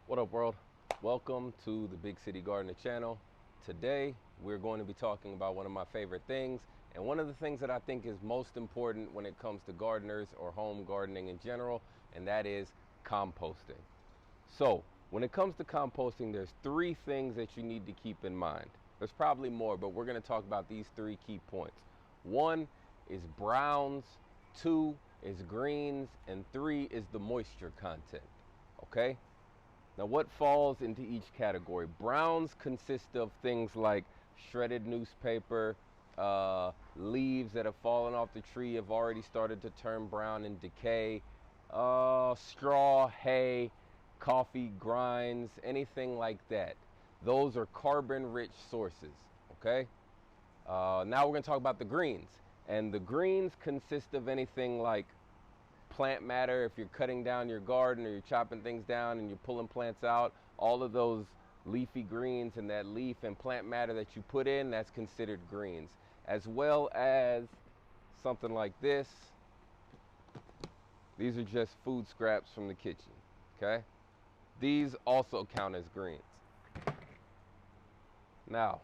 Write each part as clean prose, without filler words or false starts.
What up, world? Welcome to the Big City Gardener channel. Today we're going to be talking about one of my favorite things, and one of the things that I think is most important when it comes to gardeners or home gardening in general, and that is composting. So when it comes to composting, there's three things that you need to keep in mind. There's probably more, but we're going to talk about these three key points. One is browns, two is greens, and three is the moisture content. Okay? Now, what falls into each category? Browns consist of things like shredded newspaper, leaves that have fallen off the tree have already started to turn brown and decay, straw, hay, coffee grinds, anything like that. Those are carbon-rich sources, okay? Now we're going to talk about the greens. And the greens consist of anything like plant matter. If you're cutting down your garden or you're chopping things down and you're pulling plants out, all of those leafy greens and that leaf and plant matter that you put in, that's considered greens. As well as something like this. These are just food scraps from the kitchen, okay? These also count as greens. Now,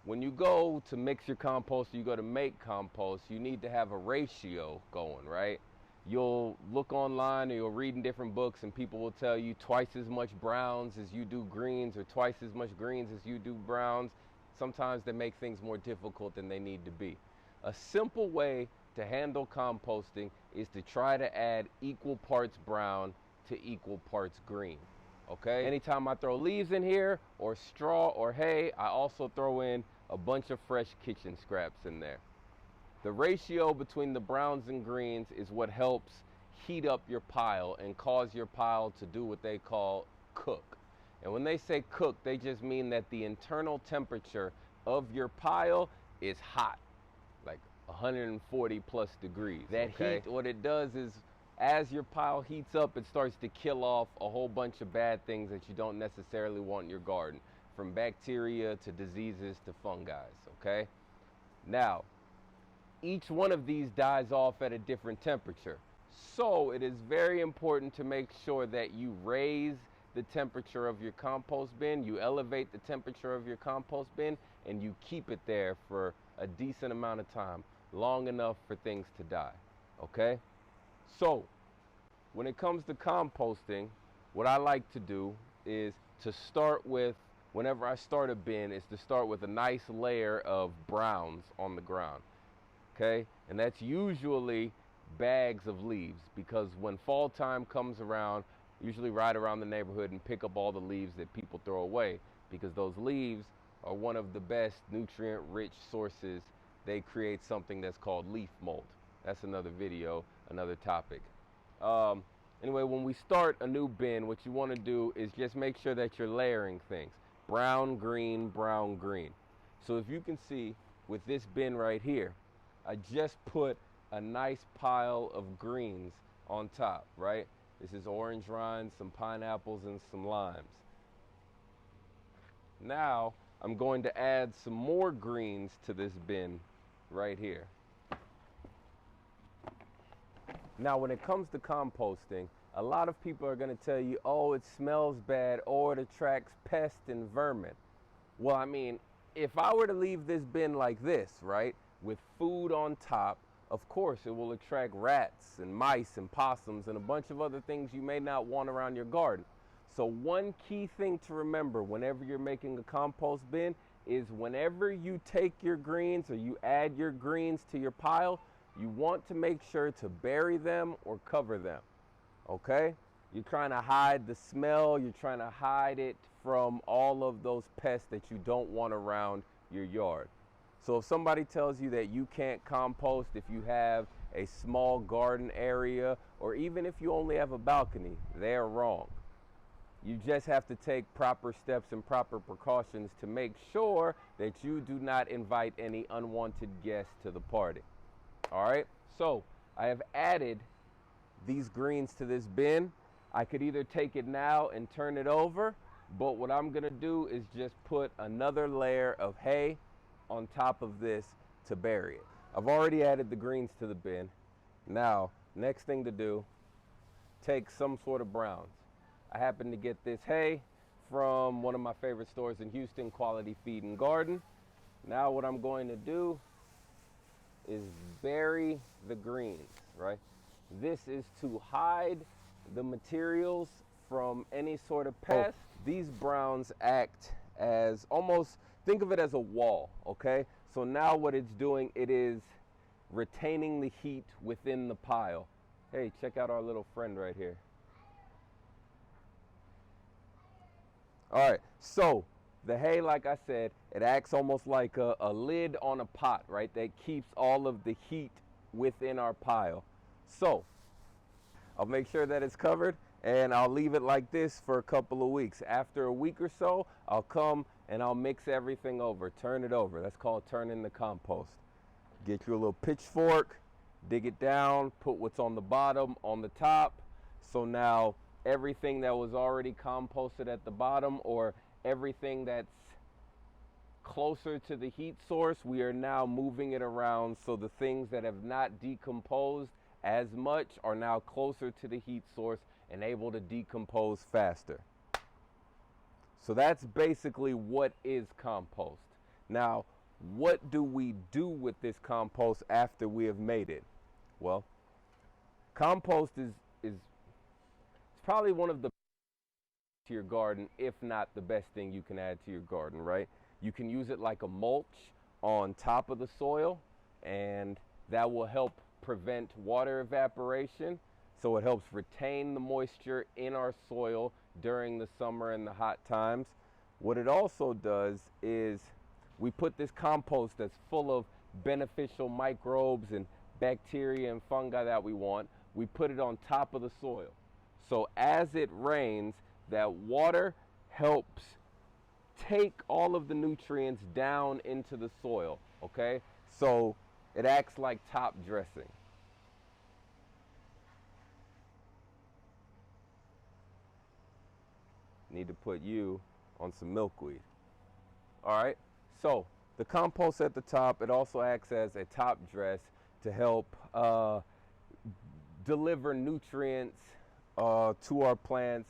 when you go to mix your compost, you go to make compost, you need to have a ratio going, right? You'll look online or you'll read in different books and people will tell you twice as much browns as you do greens or twice as much greens as you do browns. Sometimes they make things more difficult than they need to be. A simple way to handle composting is to try to add equal parts brown to equal parts green. Okay? Anytime I throw leaves in here or straw or hay, I also throw in a bunch of fresh kitchen scraps in there. The ratio between the browns and greens is what helps heat up your pile and cause your pile to do what they call cook. And when they say cook, they just mean that the internal temperature of your pile is hot, like 140 plus degrees. That heat, what it does is as your pile heats up, it starts to kill off a whole bunch of bad things that you don't necessarily want in your garden, from bacteria to diseases to fungi, okay? Now, each one of these dies off at a different temperature. So it is very important to make sure that you raise the temperature of your compost bin, you elevate the temperature of your compost bin, and you keep it there for a decent amount of time, long enough for things to die, okay? So when it comes to composting, what I like to do is to start with, whenever I start a bin, is to start with a nice layer of browns on the ground. Okay, and that's usually bags of leaves, because when fall time comes around, I usually ride around the neighborhood and pick up all the leaves that people throw away, because those leaves are one of the best nutrient-rich sources. They create something that's called leaf mold. That's another video, another topic. Anyway, when we start a new bin, what you want to do is just make sure that you're layering things. Brown, green, brown, green. So if you can see with this bin right here, I just put a nice pile of greens on top, right? This is orange rinds, some pineapples, and some limes. Now, I'm going to add some more greens to this bin right here. Now, when it comes to composting, a lot of people are going to tell you, oh, it smells bad, or it attracts pests and vermin. Well, I mean, if I were to leave this bin like this, right, with food on top, of course it will attract rats and mice and possums and a bunch of other things you may not want around your garden. So one key thing to remember whenever you're making a compost bin is whenever you take your greens or you add your greens to your pile, you want to make sure to bury them or cover them, okay? You're trying to hide the smell, you're trying to hide it from all of those pests that you don't want around your yard. So if somebody tells you that you can't compost if you have a small garden area, or even if you only have a balcony, they're wrong. You just have to take proper steps and proper precautions to make sure that you do not invite any unwanted guests to the party. All right, so I have added these greens to this bin. I could either take it now and turn it over, but what I'm gonna do is just put another layer of hay on top of this to bury it. I've already added the greens to the bin. Now, next thing to do, take some sort of browns. I happened to get this hay from one of my favorite stores in Houston, Quality Feed and Garden. Now what I'm going to do is bury the greens, right? This is to hide the materials from any sort of pest. These browns act as almost, think of it as a wall, okay? So now what it's doing, it is retaining the heat within the pile. Hey, check out our little friend right here. All right, so the hay, like I said, it acts almost like a lid on a pot, right? That keeps all of the heat within our pile. So I'll make sure that it's covered and I'll leave it like this for a couple of weeks. After a week or so, I'll come and I'll mix everything over, turn it over. That's called turning the compost. Get you a little pitchfork, dig it down, put what's on the bottom on the top. So now everything that was already composted at the bottom, or everything that's closer to the heat source, we are now moving it around so the things that have not decomposed as much are now closer to the heat source and able to decompose faster. So that's basically what is compost. Now, what do we do with this compost after we have made it? Well, compost is probably one of the to your garden, if not the best thing you can add to your garden, right? You can use it like a mulch on top of the soil, and that will help prevent water evaporation. So it helps retain the moisture in our soil during the summer and the hot times. What it also does is we put this compost that's full of beneficial microbes and bacteria and fungi that we want. We put it on top of the soil. So as it rains, that water helps take all of the nutrients down into the soil, okay? So it acts like top dressing. Need to put you on some milkweed. All right, so the compost at the top, it also acts as a top dress to help deliver nutrients to our plants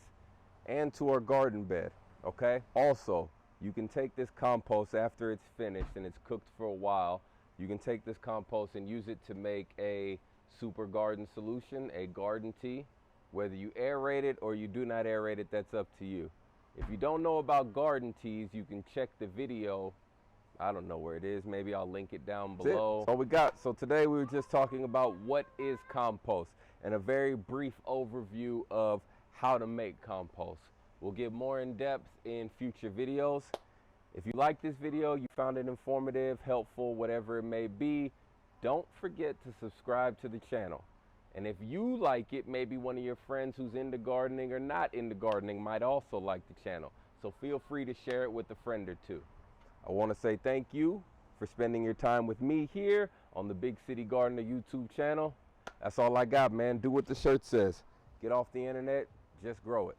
and to our garden bed, okay? Also, you can take this compost after it's finished and it's cooked for a while. You can take this compost and use it to make a super garden solution, a garden tea. Whether you aerate it or you do not aerate it, that's up to you. If you don't know about garden teas, you can check the video. I don't know where it is. Maybe I'll link it down below. That's all we got. So today we were just talking about what is compost and a very brief overview of how to make compost. We'll get more in depth in future videos. If you like this video, you found it informative, helpful, whatever it may be, don't forget to subscribe to the channel. And if you like it, maybe one of your friends who's into gardening or not into gardening might also like the channel. So feel free to share it with a friend or two. I want to say thank you for spending your time with me here on the Big City Gardener YouTube channel. That's all I got, man. Do what the shirt says. Get off the internet, just grow it.